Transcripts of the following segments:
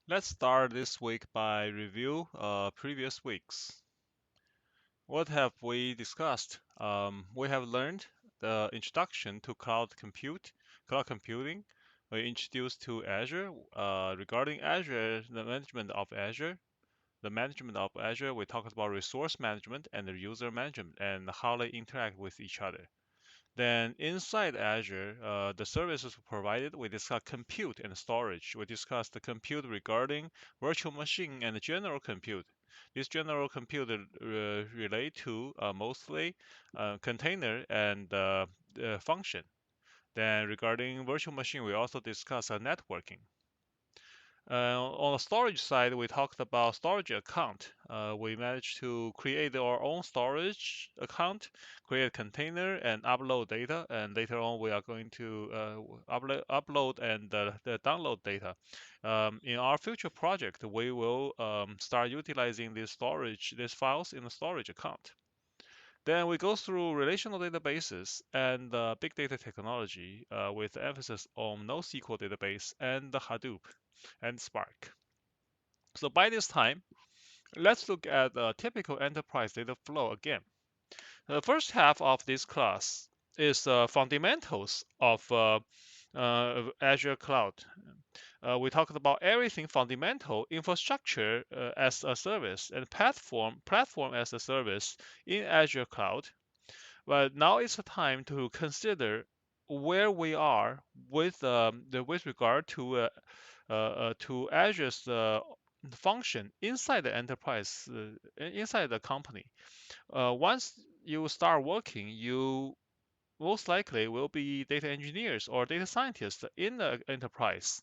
Let's start this week by review previous weeks. What have we discussed? We have learned the introduction to cloud computing. We introduced to Azure. Regarding Azure, the management of Azure, we talked about resource management and the user management and how they interact with each other. Then inside Azure, the services provided, we discussed compute and storage. We discussed the compute regarding virtual machine and general compute. This general compute relate to mostly container and function. Then regarding virtual machine, we also discussed networking. On the storage side, we talked about storage account. We managed to create our own storage account, create a container, and upload data. And later on, we are going to upload and the download data. In our future project, we will start utilizing these files in the storage account. Then we go through relational databases and big data technology with emphasis on NoSQL database and the Hadoop and Spark. So by this time, let's look at the typical enterprise data flow again. The first half of this class is fundamentals of Azure Cloud. We talked about everything fundamental, infrastructure as a service, and platform as a service in Azure Cloud. But now it's the time to consider where we are with regard to Azure's function inside the enterprise, inside the company. Once you start working, you most likely will be data engineers or data scientists in the enterprise.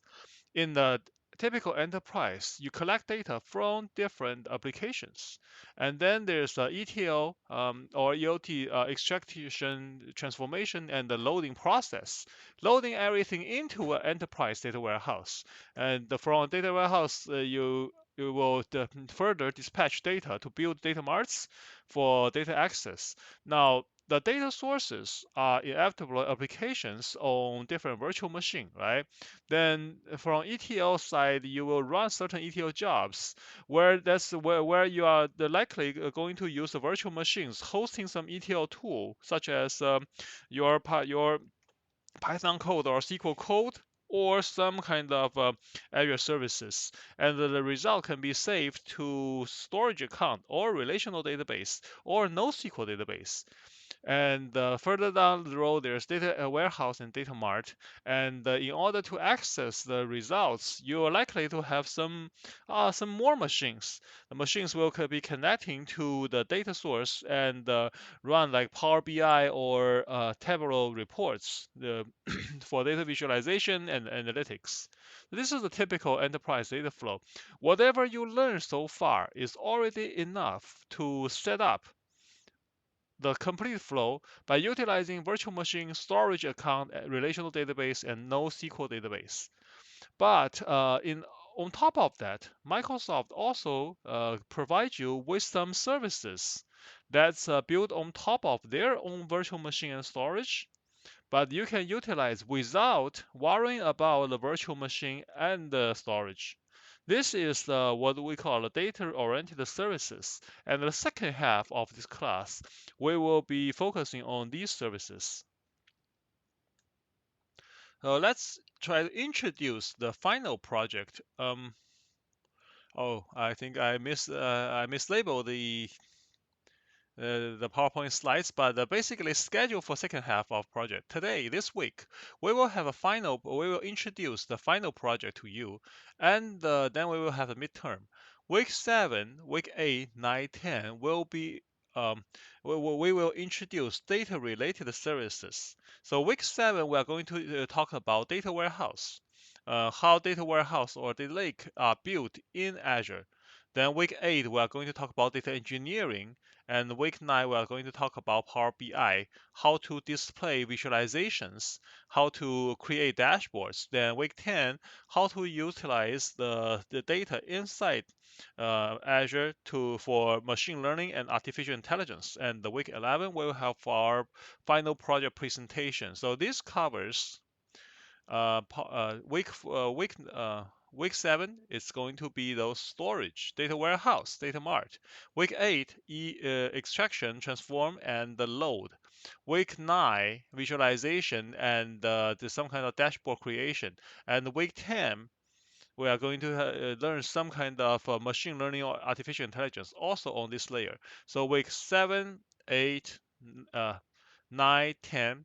In the typical enterprise, you collect data from different applications. And then there's ETL or EOT extraction, transformation, and the loading process. Loading everything into an enterprise data warehouse. And from a data warehouse, you will further dispatch data to build data marts for data access. Now, the data sources are inevitable applications on different virtual machine, right? Then from ETL side, you will run certain ETL jobs where you are likely going to use the virtual machines hosting some ETL tool, such as your Python code or SQL code or some kind of Azure services. And the result can be saved to storage account or relational database or NoSQL database. And further down the road, there's data warehouse and data mart. And in order to access the results, you are likely to have some more machines. The machines will be connecting to the data source and run like Power BI or Tableau reports for data visualization and analytics. This is the typical enterprise data flow. Whatever you learn so far is already enough to set up the complete flow by utilizing virtual machine storage account, relational database, and NoSQL database. But on top of that, Microsoft also provides you with some services that's built on top of their own virtual machine and storage, but you can utilize without worrying about the virtual machine and the storage. This is what we call data-oriented services. And the second half of this class, we will be focusing on these services. Let's try to introduce the final project. I think I mislabeled the PowerPoint slides, but basically schedule for second half of project. Today, this week, we will introduce the final project to you, and then we will have a midterm. Week 7, week 8, 9, 10 will be we will introduce data-related services. So week 7, we are going to talk about data warehouse, how data warehouse or data lake are built in Azure. Then week 8, we are going to talk about data engineering, and week 9, we are going to talk about Power BI, how to display visualizations, how to create dashboards. Then week 10, how to utilize the data inside Azure for machine learning and artificial intelligence. And the week 11, we'll have our final project presentation. So this covers week Week 7 is going to be those storage, data warehouse, data mart. Week 8, extraction, transform, and the load. Week 9, visualization and some kind of dashboard creation. And week 10, we are going to learn some kind of machine learning or artificial intelligence also on this layer. So week 7, 8, uh, 9, 10,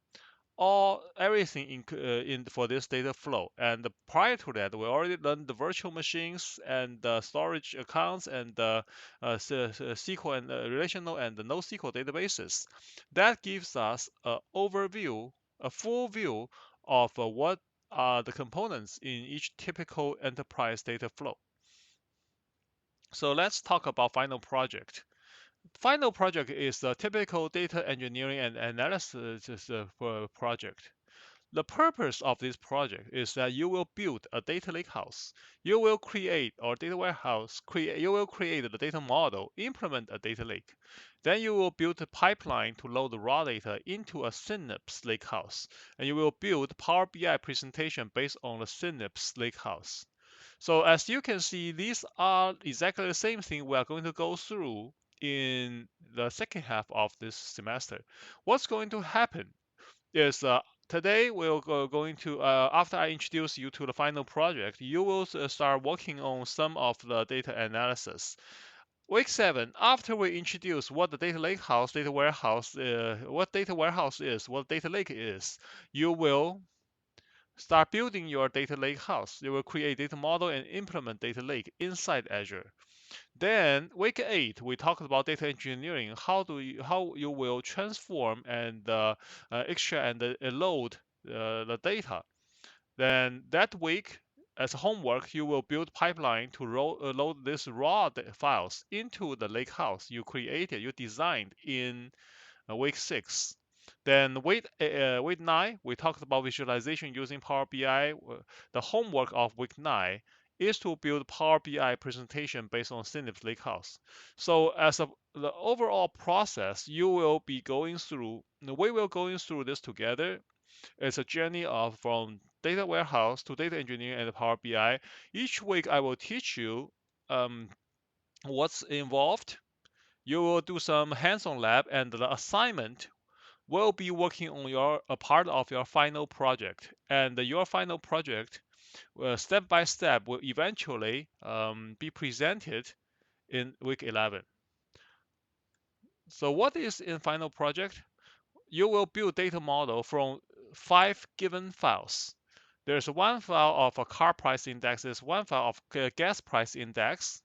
all everything in for this data flow. And prior to that, we already learned the virtual machines and the storage accounts and the SQL and relational and the NoSQL databases. That gives us an overview, a full view of what are the components in each typical enterprise data flow. So let's talk about final project. Final project is a typical data engineering and analysis project. The purpose of this project is that you will build a data lake house. You will create or data warehouse, you will create the data model, implement a data lake. Then you will build a pipeline to load the raw data into a Synapse lakehouse. And you will build Power BI presentation based on the Synapse lakehouse. So as you can see, these are exactly the same thing we are going to go through in the second half of this semester. What's going to happen is today we're going to after I introduce you to the final project, you will start working on some of the data analysis. Week 7, after we introduce what the data lake house, data warehouse, what data warehouse is, what data lake is, you will start building your data lake house. You will create data model and implement data lake inside Azure. Then week 8, we talked about data engineering. How you will transform and extract and load the data. Then that week, as homework, you will build pipeline to load these raw files into the lakehouse you created, you designed in week 6. Then week 9, we talked about visualization using Power BI. The homework of week 9 is to build Power BI presentation based on Synapse Lakehouse. So the overall process, you will be going through, we will going through this together. It's a journey of from data warehouse to data engineering and Power BI. Each week I will teach you what's involved. You will do some hands-on lab, and the assignment will be working on a part of your final project. And your final project, step by step, will eventually be presented in week 11. So what is in final project? You will build data model from 5 given files. There's one file of a car price index, there's one file of gas price index,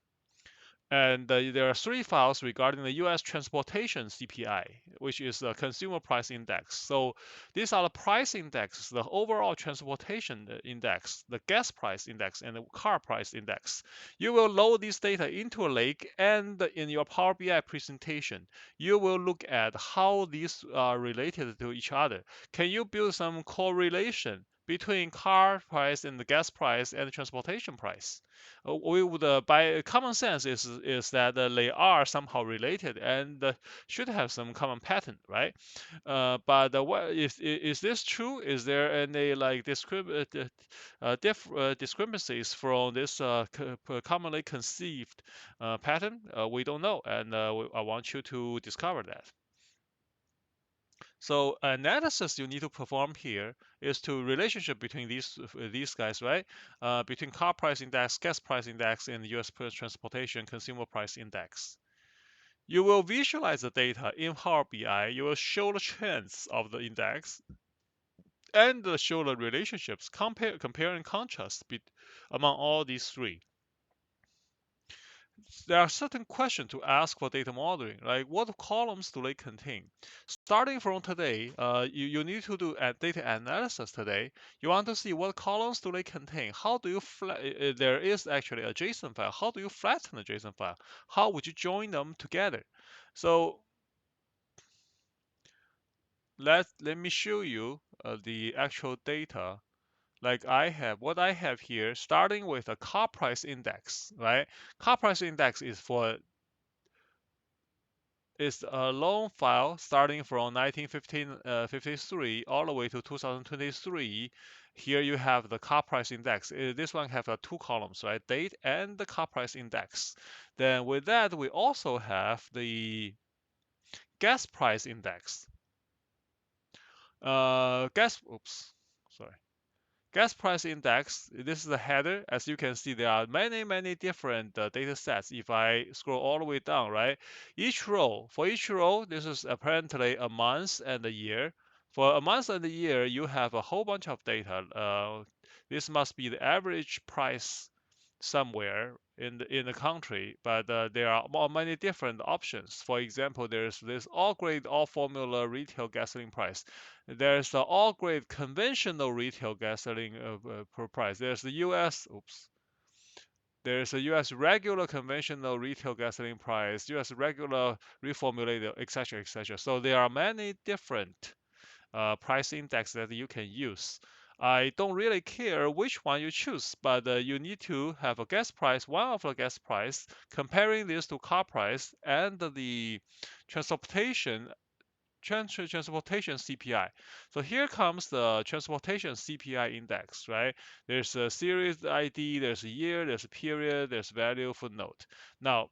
and there are 3 files regarding the U.S. transportation CPI, which is the consumer price index. So these are the price indexes, the overall transportation index, the gas price index, and the car price index. You will load this data into a lake, and in your Power BI presentation, you will look at how these are related to each other. Can you build some correlation between car price and the gas price and the transportation price? We would by common sense is that they are somehow related and should have some common pattern, right? But what is this true? Is there any like discrepancies from this commonly conceived pattern? We don't know, and I want you to discover that. So analysis you need to perform here is to relationship between these guys, right? Between car price index, gas price index, and U.S. transportation consumer price index. You will visualize the data in Power BI. You will show the trends of the index and show the relationships, compare and contrast among all these three. There are certain questions to ask for data modeling, like what columns do they contain? Starting from today, you need to do a data analysis today. You want to see what columns do they contain? How do you there is actually a JSON file. How do you flatten the JSON file? How would you join them together? So let me show you the actual data like what I have here, starting with a car price index, right? Car price index is for is a long file starting from 1953 all the way to 2023. Here you have the car price index. This one have two columns, right? Date and the car price index. Then with that, we also have the gas price index. Oops, sorry. Gas price index, this is the header. As you can see, there are many different data sets. If I scroll all the way down, right? For each row, this is apparently a month and a year. For a month and a year, you have a whole bunch of data. This must be the average price somewhere in the country, but there are many different options. For example, there's this all grade, all formula retail gasoline price. There's the all grade conventional retail gasoline per price. There's the U.S. Oops. There's a U.S. regular conventional retail gasoline price, U.S. regular reformulated, etc., etc. So there are many different price index that you can use. I don't really care which one you choose, but you need to have a gas price, one of the gas price, comparing this to car price and the transportation transportation CPI. So here comes the transportation CPI index, right? There's a series ID, there's a year, there's a period, there's value footnote. Now,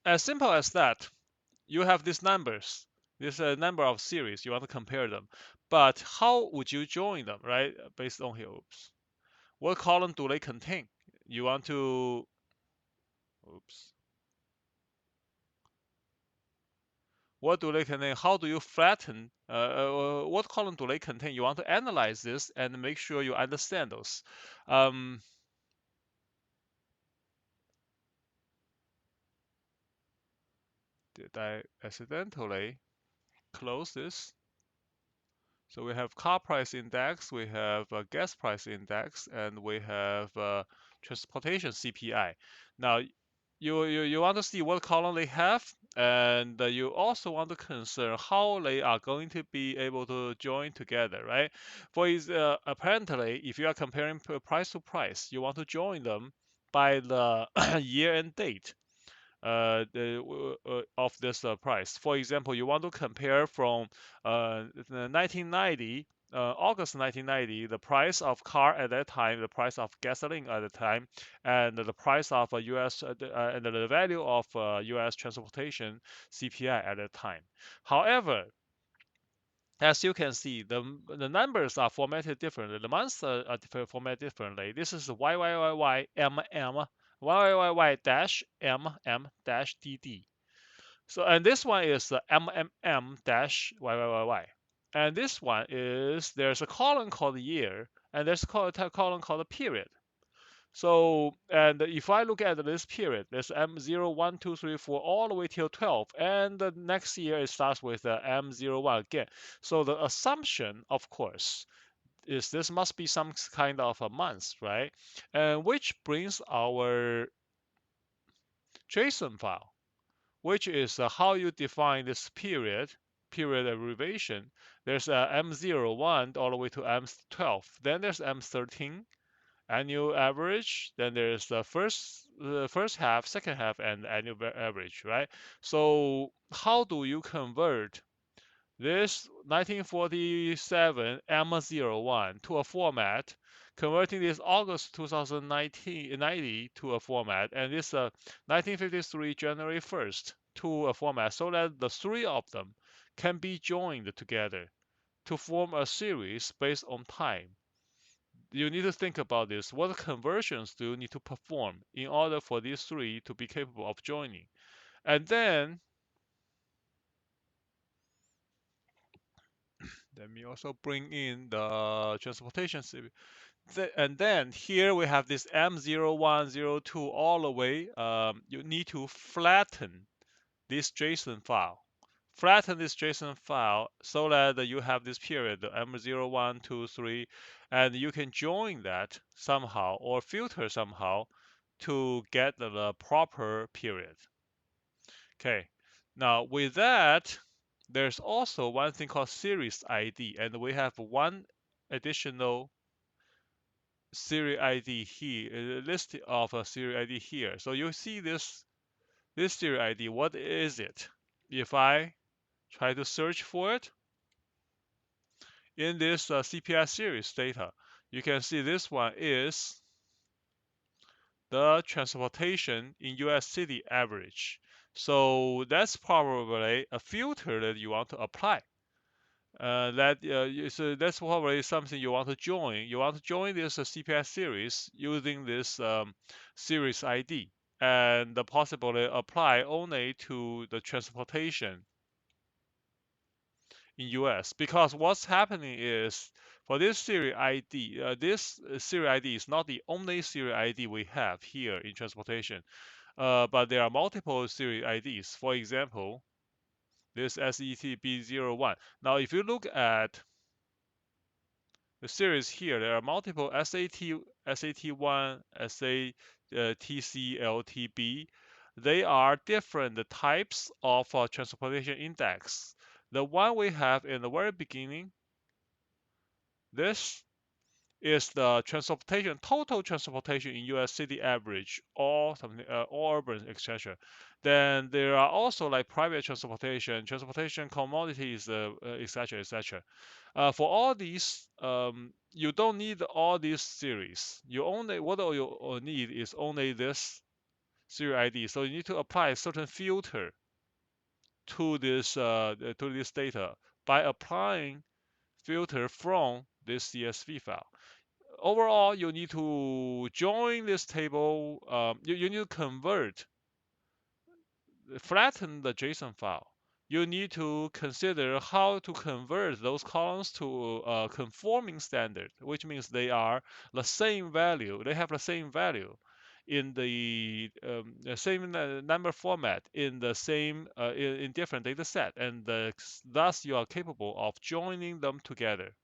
as simple as that, you have these numbers. There's a number of series. You want to compare them. But how would you join them, right? Based on here, oops. What column do they contain? You want to, oops. What do they contain? How do you flatten? What column do they contain? You want to analyze this and make sure you understand those. Did I accidentally close this? So we have car price index, we have gas price index, and we have transportation CPI. Now, you want to see what column they have, and you also want to consider how they are going to be able to join together, right? Apparently, if you are comparing price to price, you want to join them by the year and date of this price. For example, you want to compare from 1990, August 1990, the price of car at that time, the price of gasoline at the time, and the price of U.S. And the value of U.S. transportation CPI at that time. However, as you can see, the numbers are formatted differently. The months are formatted differently. This is YYYY dash MM dash DD. So, and this one is MMM dash YYYY. And this one is, there's a column called year, and there's a column called a period. So, and if I look at this period, there's M0, 1, 2, 3, 4, all the way till 12. And the next year it starts with M01 again. So the assumption, of course, is this must be some kind of a month, right? And which brings our JSON file, which is how you define this period abbreviation. There's M01 all the way to M12. Then there's M13, annual average. Then there's the first half, second half, and annual average, right? So how do you convert this 1947 M01 to a format, converting this August 2090 to a format, and this 1953 January 1st to a format, so that the three of them can be joined together to form a series based on time? You need to think about this. What conversions do you need to perform in order for these three to be capable of joining? And then let me also bring in the transportation. And then here we have this M0102 all the way. You need to flatten this JSON file. Flatten this JSON file so that you have this period, the M01, 2, 3, and you can join that somehow or filter somehow to get the proper period. Okay, now with that, there's also one thing called series ID, and we have one additional series ID here, a list of a series ID here. So you see this This series ID, what is it? If I try to search for it in this CPI series data, you can see this one is the transportation in US city average. So that's probably a filter that you want to apply. So that's probably something you want to join. You want to join this CPI series using this series ID and possibly apply only to the transportation in US, because what's happening is for this series ID, this series ID is not the only series ID we have here in transportation, but there are multiple series IDs. For example, this SETB01. Now, if you look at the series here, there are multiple SAT1, TCLTB. They are different types of transportation index. The one we have in the very beginning, this is the transportation, total transportation in US city average, all something, all urban, etc. Then there are also like private transportation commodities, etc., etc. For all these, you don't need all these series. You only what you need is only this serial ID. So you need to apply a certain filter to this data by applying filter from this CSV file. Overall, you need to join this table. You need to flatten the JSON file. You need to consider how to convert those columns to a conforming standard, which means they are the same value. They have the same value in the same number format in the same in different data set, and thus you are capable of joining them together,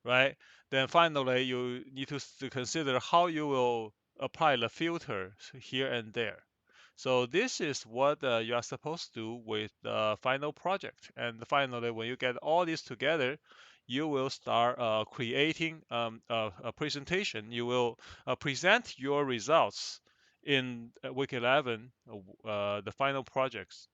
right? Then finally, you need to consider how you will apply the filter here and there. So this is what you are supposed to do with the final project. And finally, when you get all this together, you will start creating a presentation. You will present your results in Week 11, the final projects.